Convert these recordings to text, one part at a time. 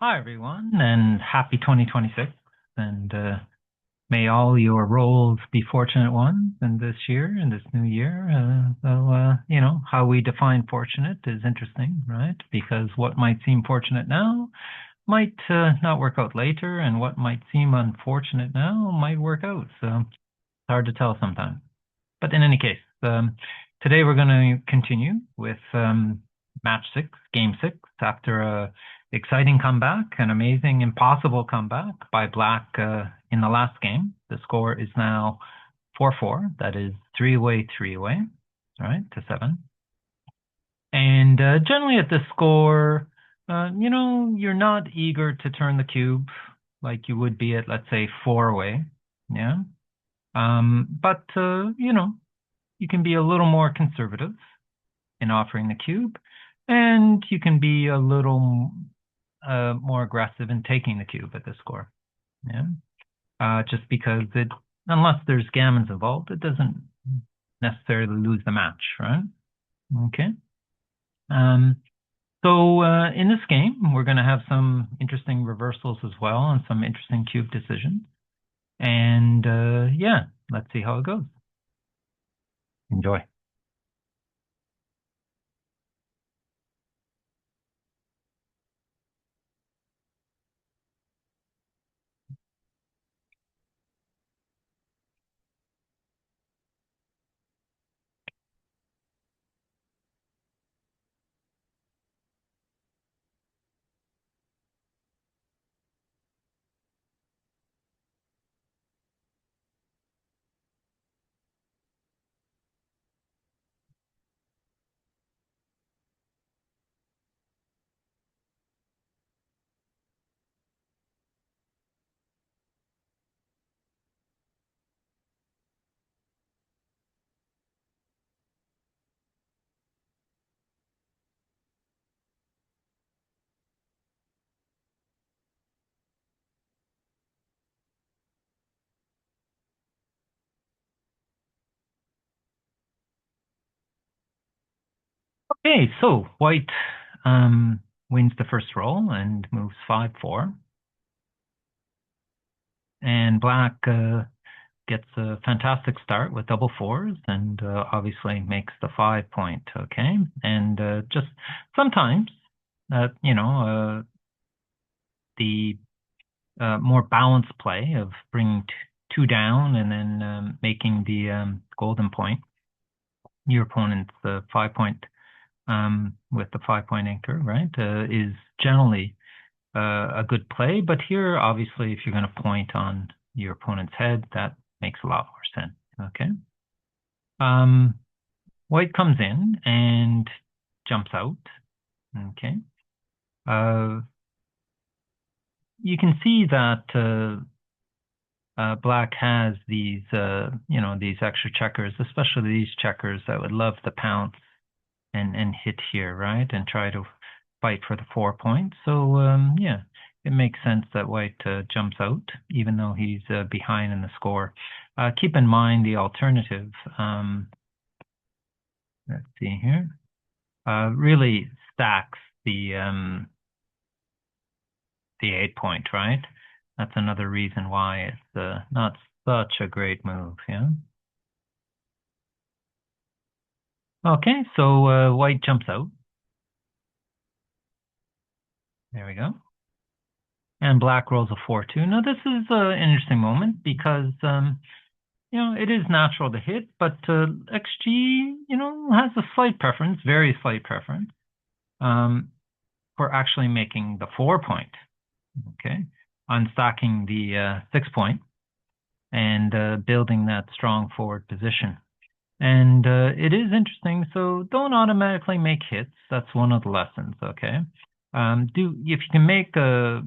Hi, everyone, and happy 2026. And may all your roles be fortunate ones in this year, in this new year. How we define fortunate is interesting, right? Because what might seem fortunate now might not work out later, and what might seem unfortunate now might work out. So it's hard to tell sometimes. But in any case, today we're going to continue with match six, game six, after a exciting comeback, an amazing, impossible comeback by Black in the last game. The score is now 4-4. That is three-way, right, to seven. And generally at this score, you're not eager to turn the cube like you would be at, let's say, four-way. Yeah. But you can be a little more conservative in offering the cube, and you can be a little more aggressive in taking the cube at this score. Yeah. Just because unless there's gammons involved, it doesn't necessarily lose the match, right? Okay. So in this game, we're going to have some interesting reversals as well and some interesting cube decisions. And yeah, let's see how it goes. Enjoy. Okay, so white wins the first roll and moves 5-4. And black gets a fantastic start with double fours and obviously makes the 5 point, okay? And just sometimes, the more balanced play of bringing two down and then making the golden point, your opponent's 5 point with the 5 point anchor, right, is generally a good play. But here, obviously, if you're going to point on your opponent's head, that makes a lot more sense. Okay. White comes in and jumps out. Okay. You can see that black has these, these extra checkers, especially these checkers that would love to pounce and hit here, right, and try to fight for the 4 points. So yeah, it makes sense that white jumps out, even though he's behind in the score. Keep in mind the alternative. Let's see here. Really stacks the 8 point, right? That's another reason why it's not such a great move. Yeah. Okay, so white jumps out. There we go. And black rolls a 4-2. Now this is an interesting moment because it is natural to hit, but XG, has a slight preference, very slight preference, for actually making the 4 point. Okay, unstacking the 6 point and building that strong forward position. And it is interesting. So don't automatically make hits. That's one of the lessons. Okay, if you can make a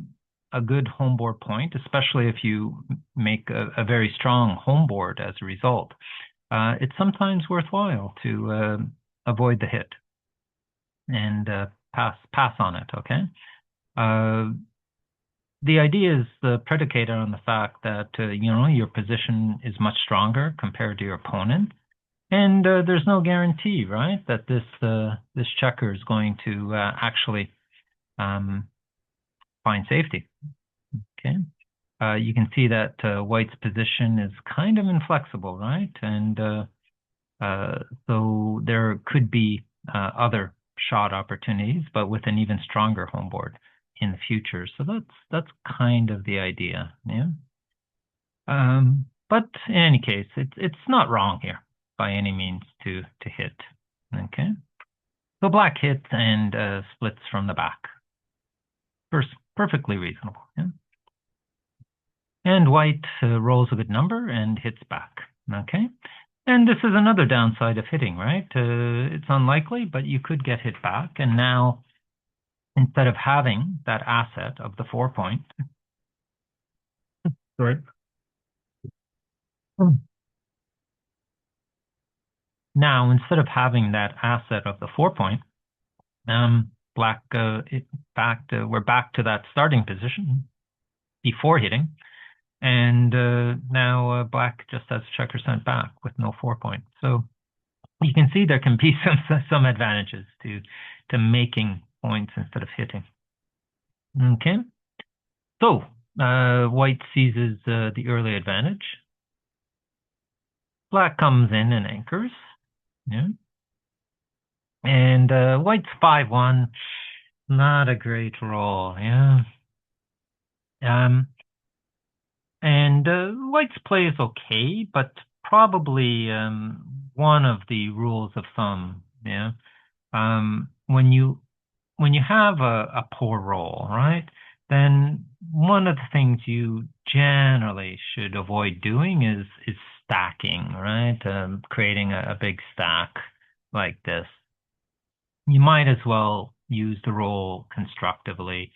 good homeboard point, especially if you make a very strong homeboard as a result, it's sometimes worthwhile to avoid the hit and pass on it. Okay. The idea is predicated on the fact that your position is much stronger compared to your opponent, and there's no guarantee, right, that this checker is going to actually find safety. Okay. You can see that white's position is kind of inflexible, right? And so there could be other shot opportunities, but with an even stronger home board in the future. So that's kind of the idea, yeah. But in any case, it's not wrong here by any means to hit. Okay. So black hits and splits from the back. First, perfectly reasonable. Yeah? And white rolls a good number and hits back. Okay. And this is another downside of hitting, right? It's unlikely, but you could get hit back. And now, instead of having that asset of the 4-point, sorry. Now, instead of having that asset of the 4-point, black we're back to that starting position before hitting, and now black just has checker sent back with no 4-point. So you can see there can be some advantages to making points instead of hitting. Okay, so white seizes the early advantage. Black comes in and anchors. Yeah. And white's 5-1. Not a great roll, yeah. And white's play is okay, but probably one of the rules of thumb, yeah. When you have a poor roll, right, then one of the things you generally should avoid doing is stacking, right? Creating a big stack like this. You might as well use the roll constructively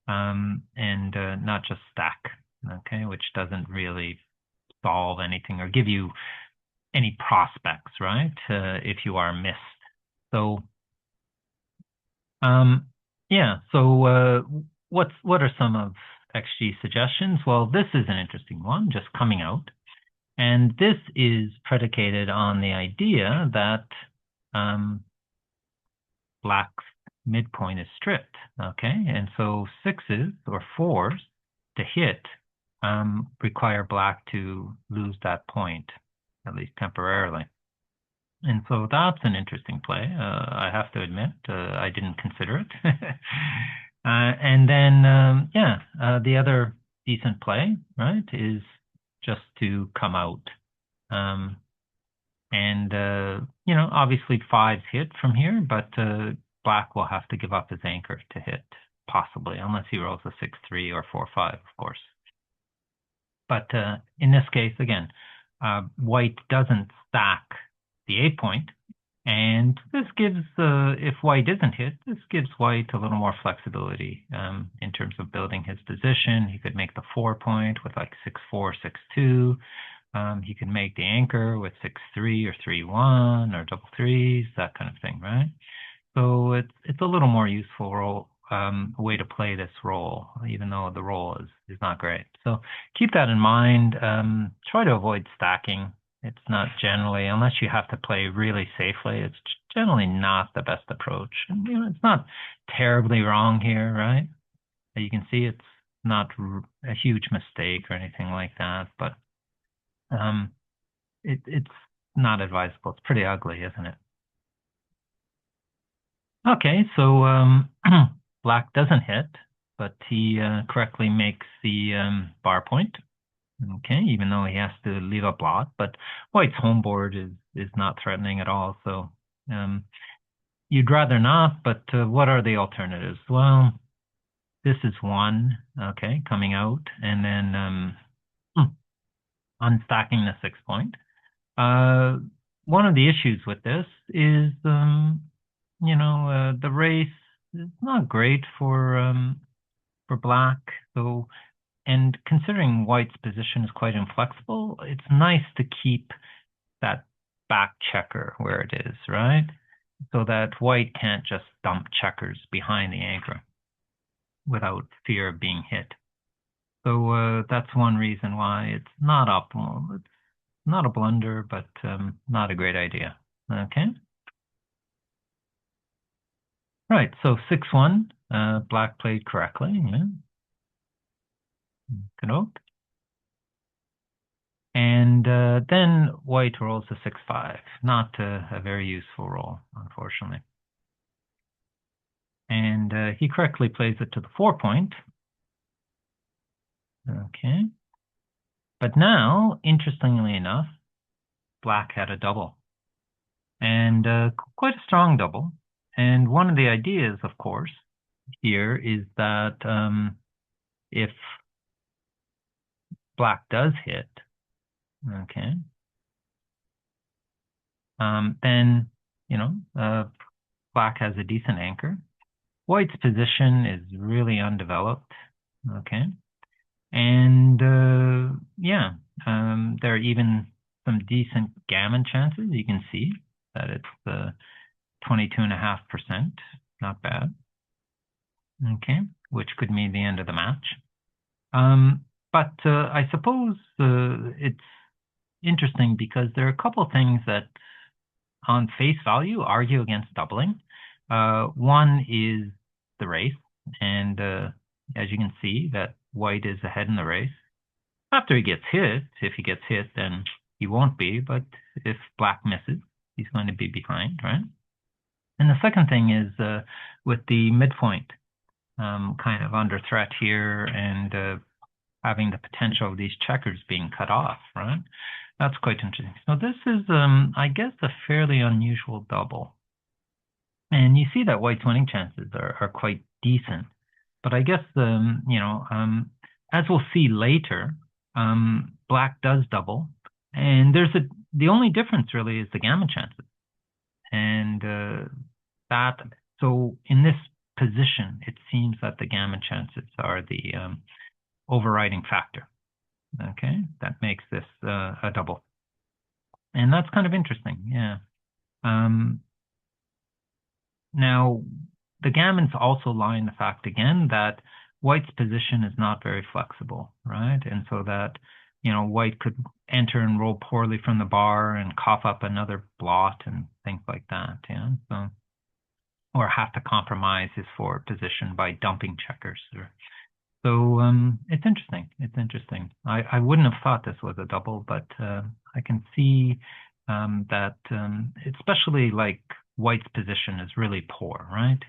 and not just stack, okay, which doesn't really solve anything or give you any prospects, right, if you are missed. So, yeah, so what are some of XG suggestions? Well, this is an interesting one, just coming out. And this is predicated on the idea that black's midpoint is stripped, okay? And so 6s or 4s to hit require black to lose that point, at least temporarily. And so that's an interesting play. I have to admit, I didn't consider it. And then, the other decent play, right, is just to come out. Obviously 5s hit from here, but black will have to give up his anchor to hit, possibly, unless he rolls a 6-3 or 4-5, of course. But in this case, again, white doesn't stack the 8-point, and this gives, if white isn't hit, this gives white a little more flexibility in terms of building his position. He could make the 4-point with like 6-4, 6-2. He can make the anchor with 6-3 or 3-1 or double threes, that kind of thing, right? So it's a little more useful way to play this role, even though the role is not great. So keep that in mind. Try to avoid stacking. It's not generally, unless you have to play really safely, it's generally not the best approach. And, it's not terribly wrong here, right? You can see it's not a huge mistake or anything like that, but it's not advisable. It's pretty ugly, isn't it? Okay, so black doesn't hit, but he correctly makes the bar point. Okay, even though he has to leave a blot, but white's home board is not threatening at all. So you'd rather not, but what are the alternatives? Well, this is one, okay, coming out, and then unstacking the 6-point. One of the issues with this is, the race is not great for black. So, and considering white's position is quite inflexible, it's nice to keep that back checker where it is, right? So that white can't just dump checkers behind the anchor without fear of being hit. So that's one reason why it's not optimal. It's not a blunder, but not a great idea. Okay. Right. So 6-1, black played correctly. Yeah. Good old. And then white rolls a 6-5. Not a very useful roll, unfortunately. And he correctly plays it to the 4-point. Okay. But now, interestingly enough, black had a double. And quite a strong double. And one of the ideas, of course, here is that if black does hit, okay, then, black has a decent anchor. White's position is really undeveloped, okay? And yeah, there are even some decent gammon chances. You can see that it's 22.5%, not bad, okay, which could mean the end of the match. But I suppose it's interesting because there are a couple of things that on face value argue against doubling. One is the race, and as you can see, that white is ahead in the race. After he gets hit, if he gets hit, then he won't be, but if black misses, he's going to be behind, right? And the second thing is with the midpoint kind of under threat here and having the potential of these checkers being cut off, right? That's quite interesting. So this is, I guess, a fairly unusual double. And you see that white's winning chances are quite decent. But I guess, as we'll see later, black does double. And the only difference really is the gammon chances. And so in this position, it seems that the gammon chances are the overriding factor. Okay, that makes this a double. And that's kind of interesting, yeah. Now, the gammons also lie in the fact, again, that white's position is not very flexible, right? And so that, white could enter and roll poorly from the bar and cough up another blot and things like that, yeah? So, or have to compromise his forward position by dumping checkers. So it's interesting. It's interesting. I wouldn't have thought this was a double, but I can see that especially like white's position is really poor, right?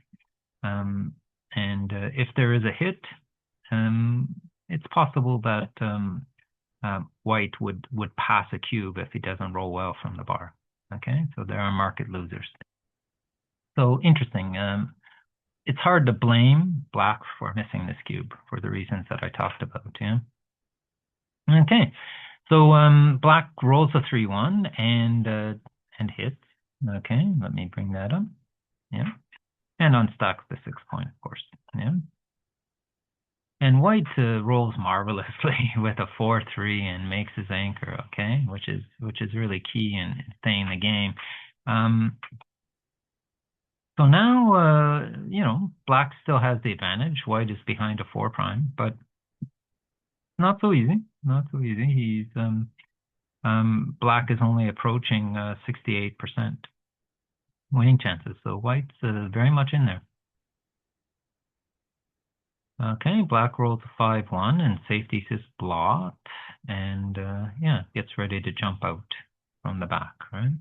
And if there is a hit, it's possible that white would pass a cube if he doesn't roll well from the bar. Okay, so there are market losers. So interesting. It's hard to blame black for missing this cube for the reasons that I talked about, yeah. Okay, so black rolls a 3-1 and hits. Okay, let me bring that up. Yeah, and unstacks the 6-point, of course. Yeah, and white rolls marvelously with a 4-3 and makes his anchor. Okay, which is really key in staying the game. So now, black still has the advantage. White is behind a 4 prime, but not so easy. Not so easy. He's black is only approaching 68% winning chances. So white's very much in there. Okay, black rolls a 5-1 and safeties his blot, and yeah, gets ready to jump out from the back, right?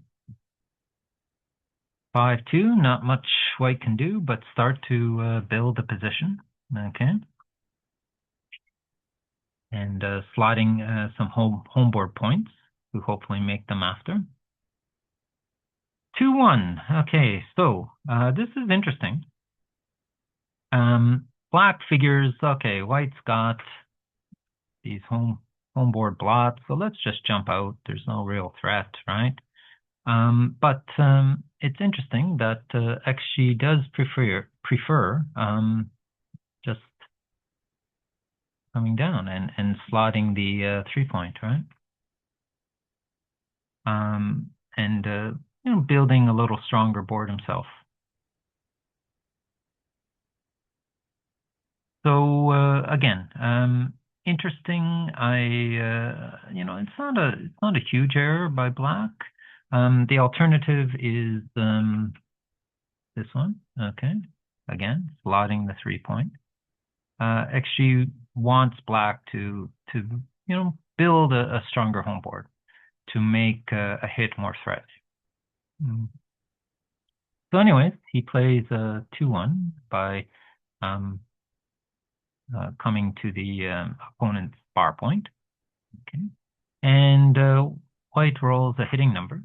5-2, not much white can do, but start to build a position. Okay. And slotting some homeboard points to hopefully make them after. 2-1. Okay, so this is interesting. Black figures, okay, white's got these homeboard blots, so let's just jump out. There's no real threat, right? But it's interesting that XG does prefer just coming down and slotting the 3-point, right? And building a little stronger board himself. So again, interesting. It's not a huge error by black. The alternative is this one. Okay, again, slotting the 3-point. XG wants black to build a stronger home board to make a hit more threatening. So anyways, he plays 2-1 by coming to the opponent's bar point. Okay. And white rolls a hitting number.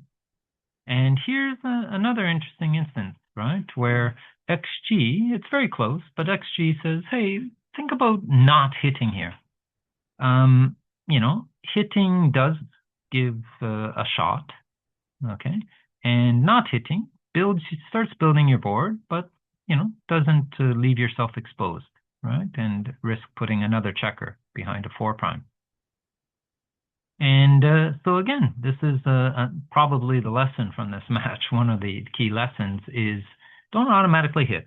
And here's another interesting instance, right, where XG, it's very close, but XG says, hey, think about not hitting here. Hitting does give a shot, okay? And not hitting starts building your board, but, doesn't leave yourself exposed, right? And risk putting another checker behind a 4'. And so again, this is probably the lesson from this match. One of the key lessons is don't automatically hit.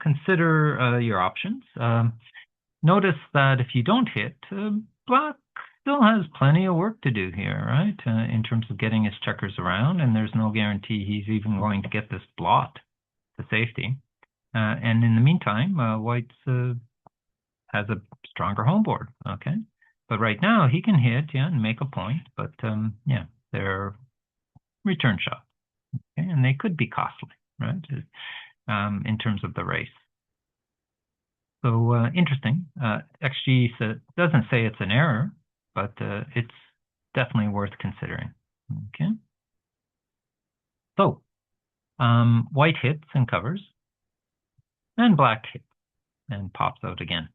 Consider your options. Notice that if you don't hit, black still has plenty of work to do here, right? In terms of getting his checkers around, and there's no guarantee he's even going to get this blot to safety. And in the meantime, white has a stronger home board, okay? But right now, he can hit, and make a point. But, they're return shots, okay? And they could be costly, right, in terms of the race. So interesting. XG doesn't say it's an error, but it's definitely worth considering, okay? So white hits and covers, and black hits and pops out again,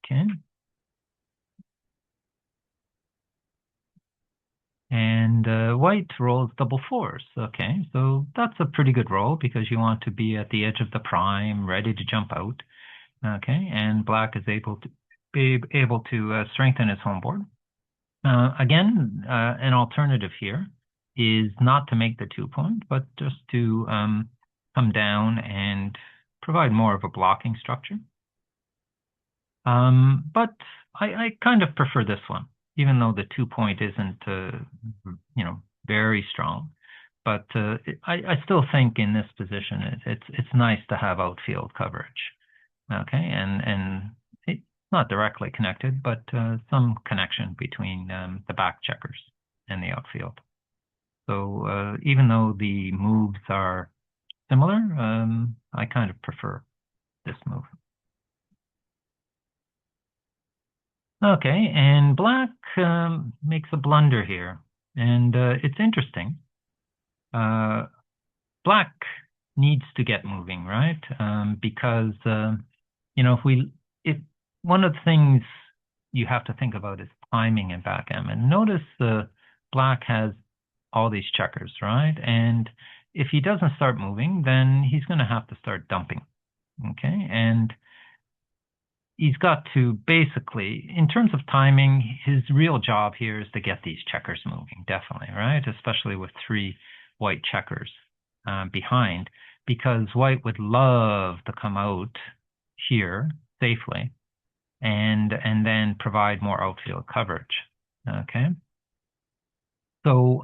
okay? And white rolls double 4s. Okay, so that's a pretty good roll because you want to be at the edge of the prime, ready to jump out. Okay, and black is able to strengthen his home board. Again, an alternative here is not to make the 2-point, but just to come down and provide more of a blocking structure. But I kind of prefer this one, even though the 2-point isn't, very strong. But I still think in this position, it's nice to have outfield coverage. Okay, and it's not directly connected, but some connection between the back checkers and the outfield. So even though the moves are similar, I kind of prefer this move. Okay, and black makes a blunder here, and it's interesting. Black needs to get moving, right? Because if one of the things you have to think about is timing in backgammon. Notice black has all these checkers, right? And if he doesn't start moving, then he's going to have to start dumping, okay? And he's got to basically, in terms of timing, his real job here is to get these checkers moving, definitely, right? Especially with 3 white checkers behind, because white would love to come out here safely and then provide more outfield coverage, okay? So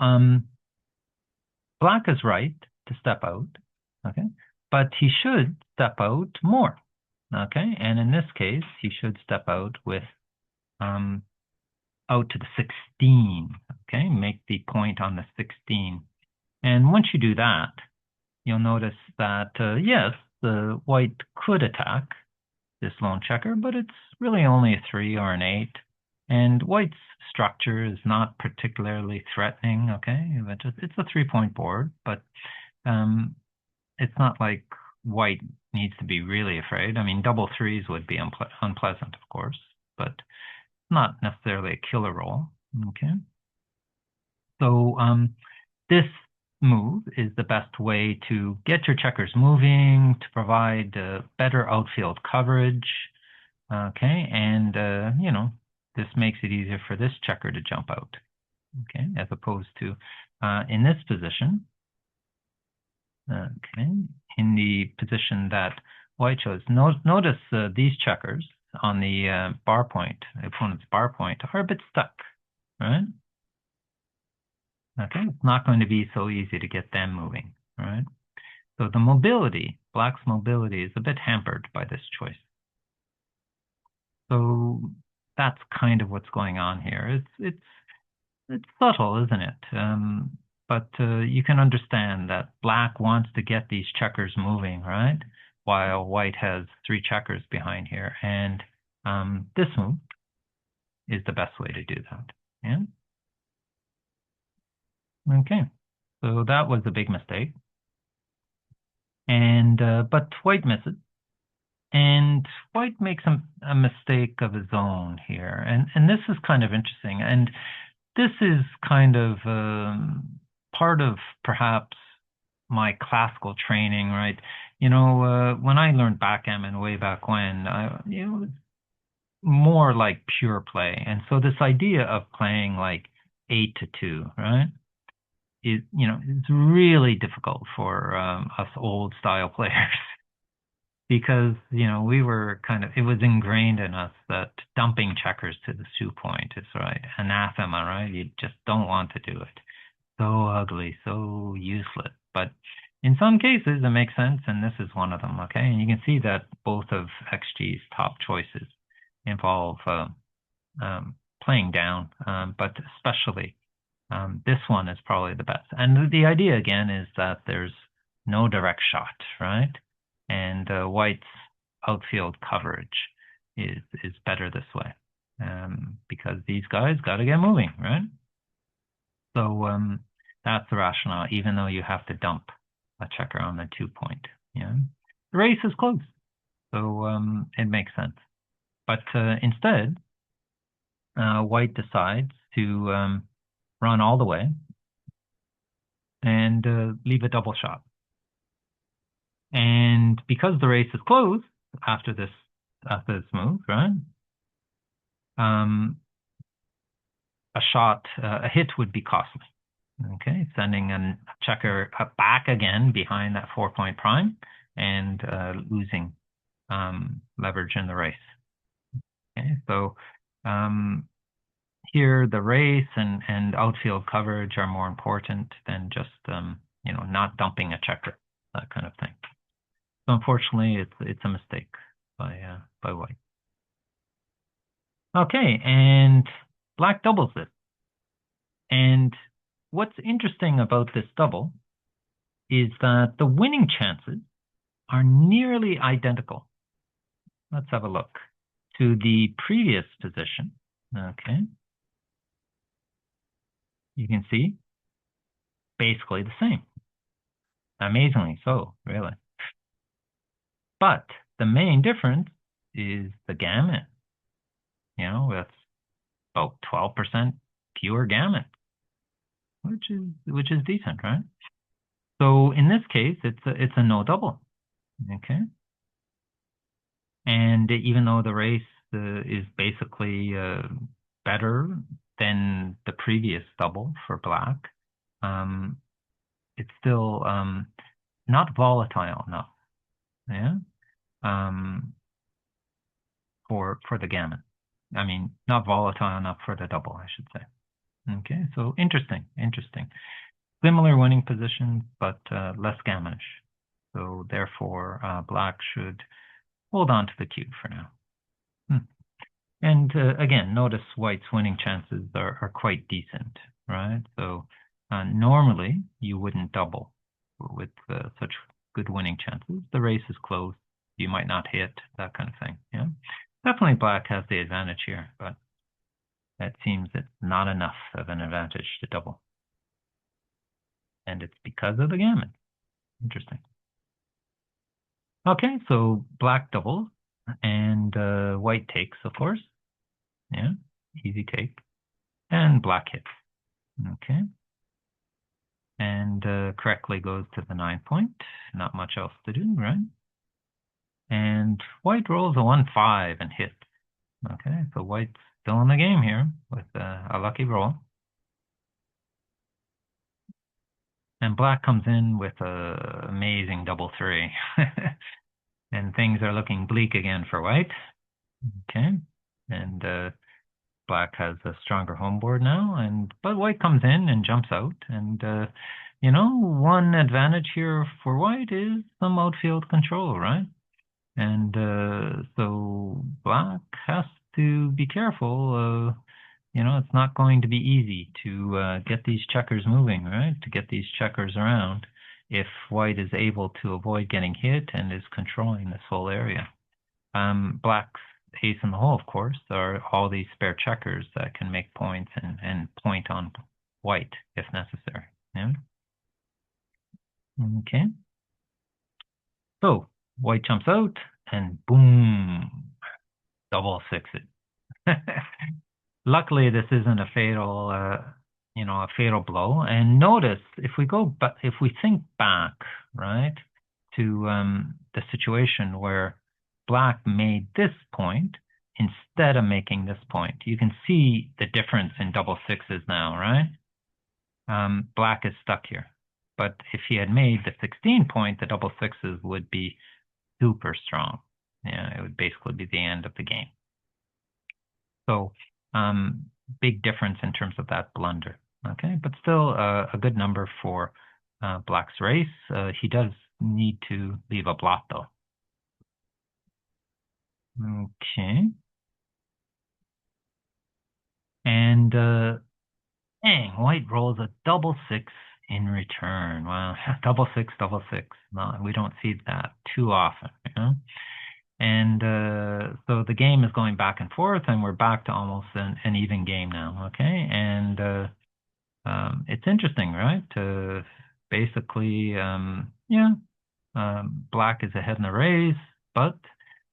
black is right to step out, okay? But he should step out more. Okay, and in this case, he should step out with out to the 16. Okay, make the point on the 16. And once you do that, you'll notice that, yes, the white could attack this lone checker, but it's really only a 3 or an 8. And white's structure is not particularly threatening, okay? It's a 3-point board, but it's not like white needs to be really afraid. I mean, double 3s would be unpleasant, of course, but not necessarily a killer roll, okay? So this move is the best way to get your checkers moving, to provide better outfield coverage, okay? And, this makes it easier for this checker to jump out, okay? As opposed to in this position, okay, in the position that white chose. Notice these checkers on the bar point, opponent's bar point, are a bit stuck, right? Okay, it's not going to be so easy to get them moving, right? So the mobility, black's mobility, is a bit hampered by this choice. So that's kind of what's going on here. It's subtle, isn't it? But you can understand that black wants to get these checkers moving, right? While white has three checkers behind here, and this move is the best way to do that. Yeah. Okay. So that was a big mistake, and but white misses. And White makes a mistake of his own here. And this is kind of interesting. And this is kind of part of perhaps my classical training, right? When I learned backgammon way back when, it was more like pure play. And so this idea of playing like 8 to 2, right? It's really difficult for us old style players because we were it was ingrained in us that dumping checkers to the stew point is right anathema, right? You just don't want to do it. So ugly, so useless. But in some cases it makes sense, and this is one of them. Okay, and you can see that both of XG's top choices involve playing down, but especially this one is probably the best. And the idea again is that there's no direct shot, right? And White's outfield coverage is better this way because these guys got to get moving, right? So that's the rationale, even though you have to dump a checker on the 2 point. Yeah, the race is close, so it makes sense. But instead, White decides to run all the way and leave a double shot. And because the race is closed after this move, right? A hit would be costly. Okay, sending a checker back again behind that 4-point prime and losing leverage in the race. Okay, so here the race and outfield coverage are more important than just not dumping a checker, that kind of thing. So unfortunately, it's a mistake by White. Okay, and Black doubles it. And what's interesting about this double is that the winning chances are nearly identical. Let's have a look to the previous position. Okay. You can see basically the same. Amazingly so, really. But the main difference is the gammon. That's about 12% pure gammon, which is decent, right? So in this case, it's a no double. Okay. And even though the race is basically better than the previous double for Black, it's still not volatile enough. Yeah. For the gammon. I mean, not volatile enough for the double, I should say. Okay, so interesting. Similar winning positions, but less gammonish. So therefore, Black should hold on to the cube for now. And again, notice White's winning chances are quite decent, right? So normally you wouldn't double with such good winning chances. The race is close. You might not hit, that kind of thing. Yeah, definitely Black has the advantage here, but that seems it's not enough of an advantage to double. And it's because of the gammon. Interesting. Okay, so Black doubles and White takes, of course. Yeah, easy take. And Black hits. Okay. And correctly goes to the 9-point. Not much else to do, right? And White rolls a 1-5 and hits. Okay, so White's still in the game here with a lucky roll. And Black comes in with a amazing double 3. And things are looking bleak again for White. Okay, and Black has a stronger home board now, but White comes in and jumps out. And one advantage here for White is some outfield control, right? And so Black has to be careful. It's not going to be easy to get these checkers moving, right? To get these checkers around if white is able to avoid getting hit and is controlling this whole area. Black's ace in the hole, of course, are all these spare checkers that can make points and point on white if necessary. Yeah. Okay. So white jumps out and boom, double six it. Luckily, this isn't a fatal blow. And notice if we think back, right, to the situation where black made this point instead of making this point, you can see the difference in double sixes now, right? Black is stuck here. But if he had made the 16 point, the double sixes would be super strong. Yeah, it would basically be the end of the game. So big difference in terms of that blunder. Okay, but still a good number for black's race. He does need to leave a blot though. Okay. And dang, white rolls a double six in return. Wow, double six, double six. No, we don't see that too often, you know? And so the game is going back and forth, and we're back to almost an even game now, okay? And it's interesting, right? Basically, black is ahead in the race, but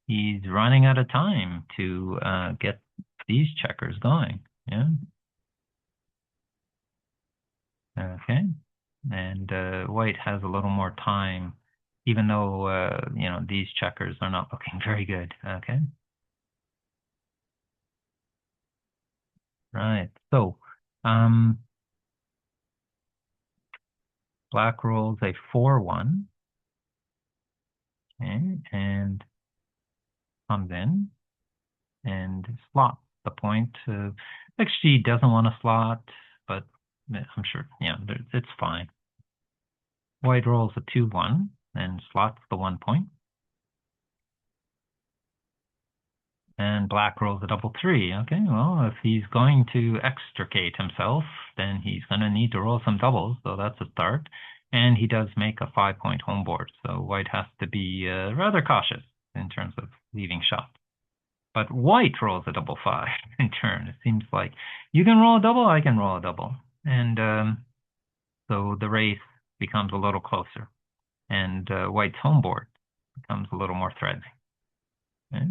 he's running out of time to get these checkers going, yeah? Okay. And white has a little more time, even though, these checkers are not looking very good, okay? Right. So, black rolls a 4-1, okay, and comes in and slot the point. Actually, doesn't want to slot, but I'm sure, it's fine. White rolls a 2-1 and slots the 1 point. And black rolls a double 3. Okay, well, if he's going to extricate himself, then he's going to need to roll some doubles, so that's a start. And he does make a 5-point home board, so white has to be rather cautious in terms of leaving shots. But white rolls a double 5 in turn. It seems like you can roll a double, I can roll a double. And so the race becomes a little closer. And white's home board becomes a little more threatening. Okay.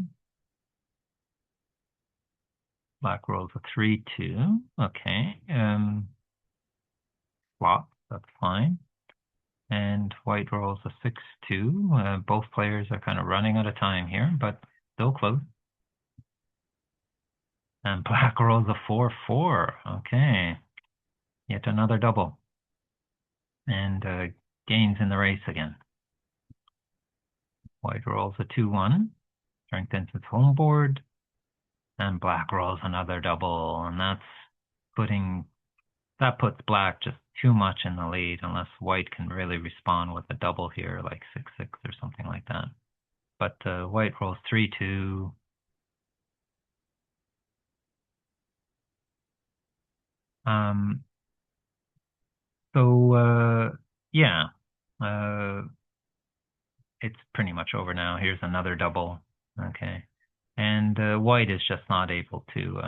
Black rolls a 3-2. Okay. Flop, that's fine. And white rolls a 6-2. Both players are kind of running out of time here, but still close. And black rolls a 4-4. Okay. Yet another double. And gains in the race again. White rolls a 2-1. Strengthens its home board. And black rolls another double. And that puts black just too much in the lead unless white can really respond with a double here, like 6-6 or something like that. But white rolls 3-2. Yeah, it's pretty much over now. Here's another double. Okay. And white is just not able to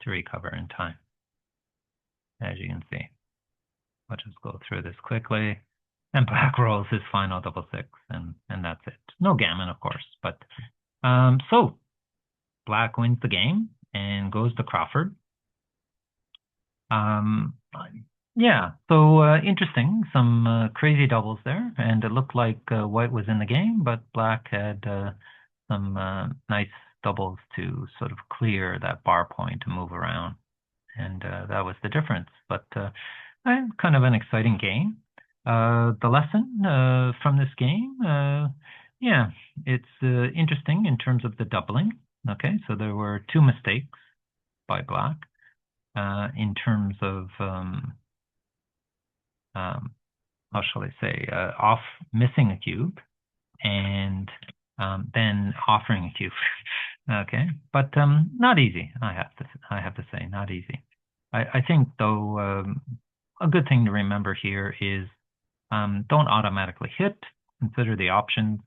recover in time, as you can see. I'll just go through this quickly. And black rolls his final double 6, and that's it. No gammon, of course. But so black wins the game and goes to Crawford. Yeah, so interesting. Some crazy doubles there, and it looked like white was in the game, but black had some nice doubles to sort of clear that bar point to move around, and that was the difference. But kind of an exciting game. The lesson from this game, yeah, it's interesting in terms of the doubling. Okay, so there were 2 mistakes by black in terms of how shall I say, missing a cube and then offering a cube. Okay, but not easy. I have to say, not easy. I think though a good thing to remember here is don't automatically hit. Consider the options.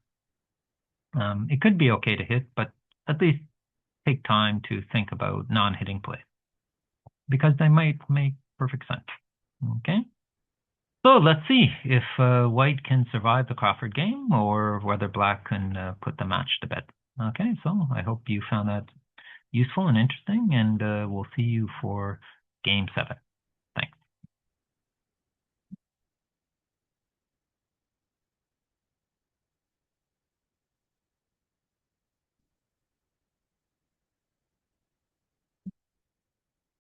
It could be okay to hit, but at least take time to think about non-hitting plays because they might make perfect sense. Okay. So let's see if white can survive the Crawford game or whether black can put the match to bed. Okay, so I hope you found that useful and interesting, and we'll see you for game 7.